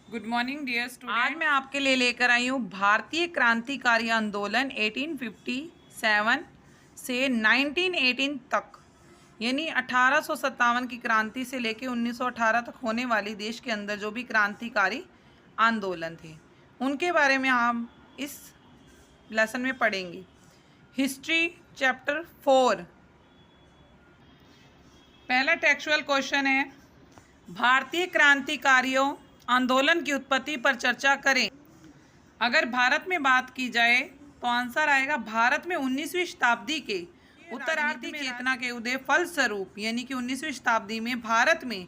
Good morning dear student. आज मैं आपके लिए लेकर आई हूँ भारतीय क्रांतिकारी आंदोलन 1857 से 1918 तक, यानी 1857 की क्रांति से लेकर 1918 तक होने वाली देश के अंदर जो भी क्रांतिकारी आंदोलन थे उनके बारे में हम इस लेसन में पढ़ेंगे। History chapter 4। पहला टेक्सुअल क्वेश्चन है, भारतीय क्रांतिकारियों आंदोलन की उत्पत्ति पर चर्चा करें। अगर भारत में बात की जाए तो आंसर आएगा भारत में 19वीं शताब्दी के उत्तरार्धी चेतना के उदय फलस्वरूप, यानी कि 19वीं शताब्दी में भारत में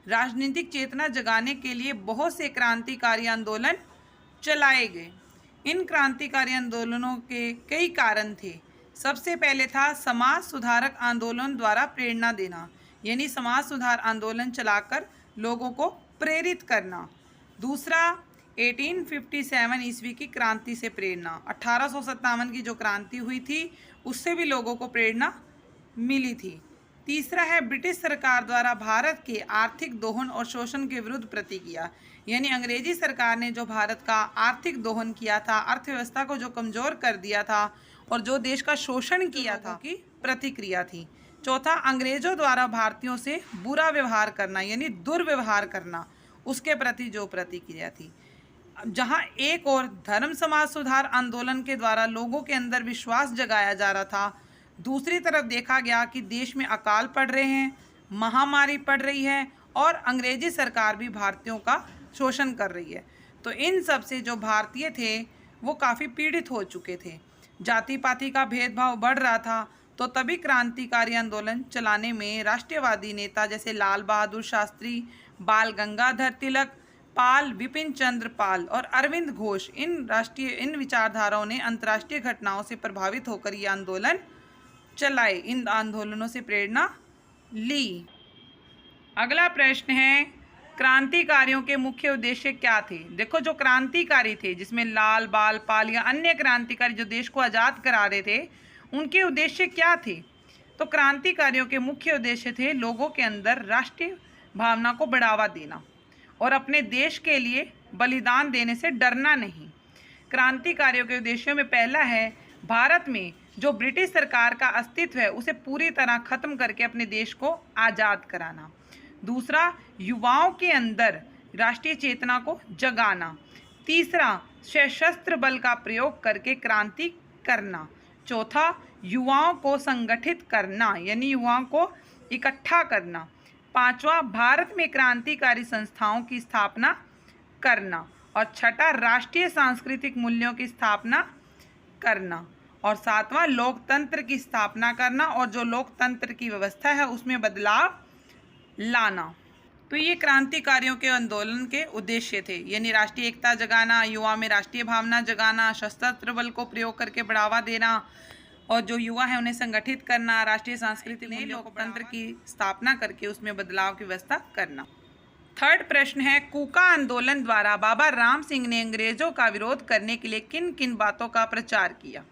राजनीतिक चेतना जगाने के लिए बहुत से क्रांतिकारी आंदोलन चलाए गए। इन क्रांतिकारी आंदोलनों के कई कारण थे। सबसे पहले था समाज सुधारक आंदोलन द्वारा प्रेरणा देना, यानी समाज सुधार आंदोलन चलाकर लोगों को प्रेरित करना। दूसरा 1857 ईस्वी की क्रांति से प्रेरणा, 1857 की जो क्रांति हुई थी उससे भी लोगों को प्रेरणा मिली थी। तीसरा है ब्रिटिश सरकार द्वारा भारत के आर्थिक दोहन और शोषण के विरुद्ध प्रतिक्रिया, यानी अंग्रेजी सरकार ने जो भारत का आर्थिक दोहन किया था, अर्थव्यवस्था को जो कमज़ोर कर दिया था और जो देश का शोषण किया था की प्रतिक्रिया थी। चौथा अंग्रेजों द्वारा भारतीयों से बुरा व्यवहार करना, यानी दुर्व्यवहार करना, उसके प्रति जो प्रतिक्रिया थी। जहां एक और धर्म समाज सुधार आंदोलन के द्वारा लोगों के अंदर विश्वास जगाया जा रहा था, दूसरी तरफ देखा गया कि देश में अकाल पड़ रहे हैं, महामारी पड़ रही है और अंग्रेजी सरकार भी भारतीयों का शोषण कर रही है। तो इन सब से जो भारतीय थे वो काफ़ी पीड़ित हो चुके थे। जाति पाति का भेदभाव बढ़ रहा था। तो तभी क्रांतिकारी आंदोलन चलाने में राष्ट्रवादी नेता जैसे लाल बहादुर शास्त्री, बाल गंगाधर तिलक, पाल विपिन चंद्र पाल और अरविंद घोष, इन विचारधाराओं ने अंतर्राष्ट्रीय घटनाओं से प्रभावित होकर ये आंदोलन चलाए, इन आंदोलनों से प्रेरणा ली। अगला प्रश्न है, क्रांतिकारियों के मुख्य उद्देश्य क्या थे। देखो, जो क्रांतिकारी थे जिसमें लाल, बाल, पाल या अन्य क्रांतिकारी जो देश को आज़ाद करा रहे थे, उनके उद्देश्य क्या थे। तो क्रांतिकारियों के मुख्य उद्देश्य थे लोगों के अंदर राष्ट्रीय भावना को बढ़ावा देना और अपने देश के लिए बलिदान देने से डरना नहीं। क्रांतिकारियों के उद्देश्यों में पहला है भारत में जो ब्रिटिश सरकार का अस्तित्व है उसे पूरी तरह खत्म करके अपने देश को आज़ाद कराना। दूसरा, युवाओं के अंदर राष्ट्रीय चेतना को जगाना। तीसरा, सशस्त्र बल का प्रयोग करके क्रांति करना। चौथा, युवाओं को संगठित करना, यानी युवाओं को इकट्ठा करना। पांचवा, भारत में क्रांतिकारी संस्थाओं की स्थापना करना। और छठा, राष्ट्रीय सांस्कृतिक मूल्यों की स्थापना करना। और सातवां, लोकतंत्र की स्थापना करना और जो लोकतंत्र की व्यवस्था है उसमें बदलाव लाना। तो ये क्रांतिकारियों के आंदोलन के उद्देश्य थे, यानी राष्ट्रीय एकता जगाना, युवा में राष्ट्रीय भावना जगाना, सशस्त्र बल को प्रयोग करके बढ़ावा देना और जो युवा है उन्हें संगठित करना, राष्ट्रीय सांस्कृतिक मूल्यों लोकतंत्र की स्थापना करके उसमें बदलाव की व्यवस्था करना। थर्ड प्रश्न है, कूका आंदोलन द्वारा बाबा राम सिंह ने अंग्रेजों का विरोध करने के लिए किन किन बातों का प्रचार किया।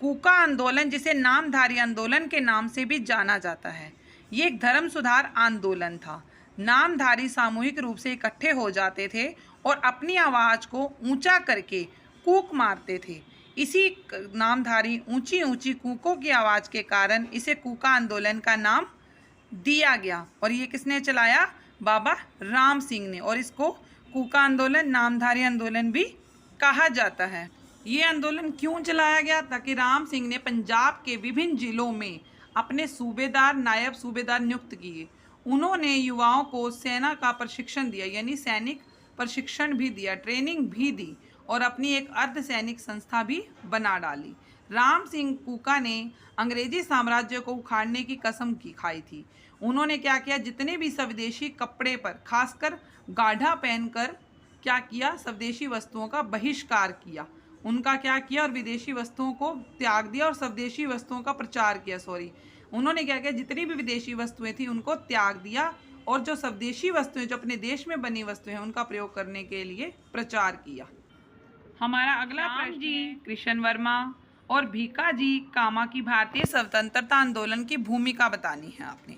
कूका आंदोलन, जिसे नामधारी आंदोलन के नाम से भी जाना जाता है, ये एक धर्म सुधार आंदोलन था। नामधारी सामूहिक रूप से इकट्ठे हो जाते थे और अपनी आवाज़ को ऊंचा करके कूक मारते थे। इसी नामधारी ऊंची ऊंची कूकों की आवाज़ के कारण इसे कूका आंदोलन का नाम दिया गया। और ये किसने चलाया? बाबा राम सिंह ने। और इसको कूका आंदोलन, नामधारी आंदोलन भी कहा जाता है। ये आंदोलन क्यों चलाया गया? ताकि राम सिंह ने पंजाब के विभिन्न जिलों में अपने सूबेदार, नायब सूबेदार नियुक्त किए। उन्होंने युवाओं को सेना का प्रशिक्षण दिया, यानी सैनिक प्रशिक्षण भी दिया, ट्रेनिंग भी दी और अपनी एक अर्धसैनिक संस्था भी बना डाली। राम सिंह कूका ने अंग्रेजी साम्राज्य को उखाड़ने की कसम खाई थी। उन्होंने क्या किया? जितने भी स्वदेशी कपड़े पर, खासकर गाढ़ा पहनकर क्या किया? स्वदेशी वस्तुओं का बहिष्कार किया, उनका क्या किया? और विदेशी वस्तुओं को त्याग दिया और स्वदेशी वस्तुओं का प्रचार किया। उन्होंने क्या किया? जितनी भी विदेशी वस्तुएं थी उनको त्याग दिया और जो स्वदेशी वस्तुएं, जो अपने देश में बनी वस्तुएं हैं, उनका प्रयोग करने के लिए प्रचार किया। हमारा अगला प्रश्न है, कृष्ण वर्मा और भीका जी कामा की भारतीय स्वतंत्रता आंदोलन की भूमिका बतानी है आपने।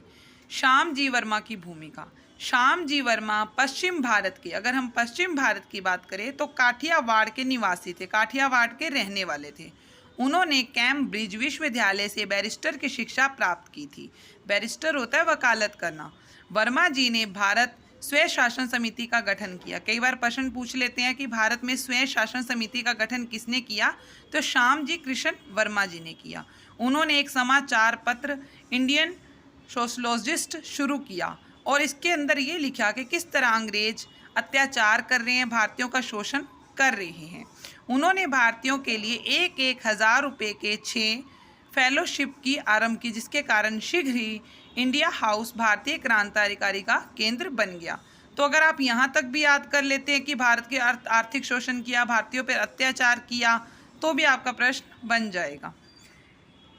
श्याम जी वर्मा की भूमिका। श्यामजी वर्मा पश्चिम भारत के, अगर हम पश्चिम भारत की बात करें तो काठियावाड़ के निवासी थे, काठियावाड़ के रहने वाले थे। उन्होंने कैम्ब्रिज विश्वविद्यालय से बैरिस्टर की शिक्षा प्राप्त की थी। बैरिस्टर होता है वकालत करना। वर्मा जी ने भारत स्वयं शासन समिति का गठन किया। कई बार प्रश्न पूछ लेते हैं कि भारत में स्वयं शासन समिति का गठन किसने किया, तो श्यामजी कृष्ण वर्मा जी ने किया। उन्होंने एक समाचार पत्र इंडियन सोशलोजिस्ट शुरू किया और इसके अंदर ये लिखा कि किस तरह अंग्रेज अत्याचार कर रहे हैं, भारतीयों का शोषण कर रहे हैं। उन्होंने भारतीयों के लिए 1,000 रुपये के 6 फेलोशिप की आरंभ की, जिसके कारण शीघ्र ही इंडिया हाउस भारतीय क्रांतिकारी का केंद्र बन गया। तो अगर आप यहाँ तक भी याद कर लेते हैं कि भारत के आर्थिक शोषण किया, भारतीयों पर अत्याचार किया, तो भी आपका प्रश्न बन जाएगा।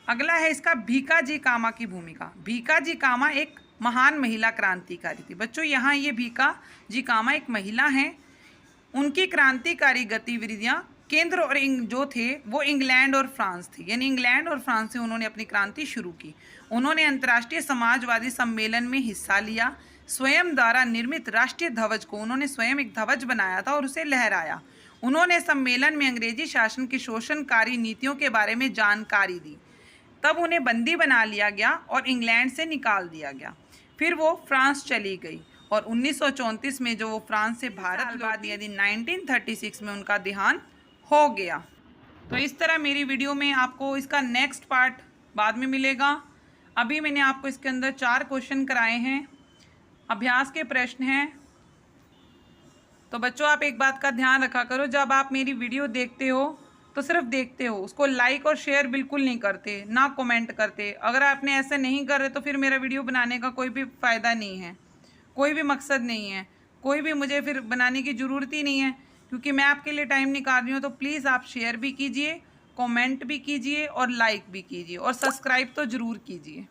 अगला है इसका भीकाजी कामा की भूमिका। भीकाजी कामा एक महान महिला क्रांतिकारी थी। बच्चों यहाँ ये भीकाजी कामा एक महिला हैं। उनकी क्रांतिकारी गतिविधियाँ केंद्र और जो थे वो इंग्लैंड और फ्रांस थी, यानी इंग्लैंड और फ्रांस से उन्होंने अपनी क्रांति शुरू की। उन्होंने अंतर्राष्ट्रीय समाजवादी सम्मेलन में हिस्सा लिया। स्वयं द्वारा निर्मित राष्ट्रीय ध्वज को उन्होंने स्वयं एक ध्वज बनाया था और उसे लहराया। उन्होंने सम्मेलन में अंग्रेजी शासन की शोषणकारी नीतियों के बारे में जानकारी दी। तब उन्हें बंदी बना लिया गया और इंग्लैंड से निकाल दिया गया। फिर वो फ्रांस चली गई और 1934 में जो वो फ्रांस से भारत लौटी, यदि 1936 में उनका देहांत हो गया। तो इस तरह मेरी वीडियो में आपको इसका नेक्स्ट पार्ट बाद में मिलेगा। अभी मैंने आपको इसके अंदर 4 क्वेश्चन कराए हैं, अभ्यास के प्रश्न हैं। तो बच्चों आप एक बात का ध्यान रखा करो, जब आप मेरी वीडियो देखते हो तो सिर्फ देखते हो, उसको लाइक और शेयर बिल्कुल नहीं करते, ना कमेंट करते। अगर आपने ऐसे नहीं कर रहे तो फिर मेरा वीडियो बनाने का कोई भी फ़ायदा नहीं है, कोई भी मकसद नहीं है, कोई भी मुझे फिर बनाने की ज़रूरत ही नहीं है, क्योंकि मैं आपके लिए टाइम निकाल रही हूँ। तो प्लीज़ आप शेयर भी कीजिए, कमेंट भी कीजिए और लाइक भी कीजिए और सब्सक्राइब तो ज़रूर कीजिए।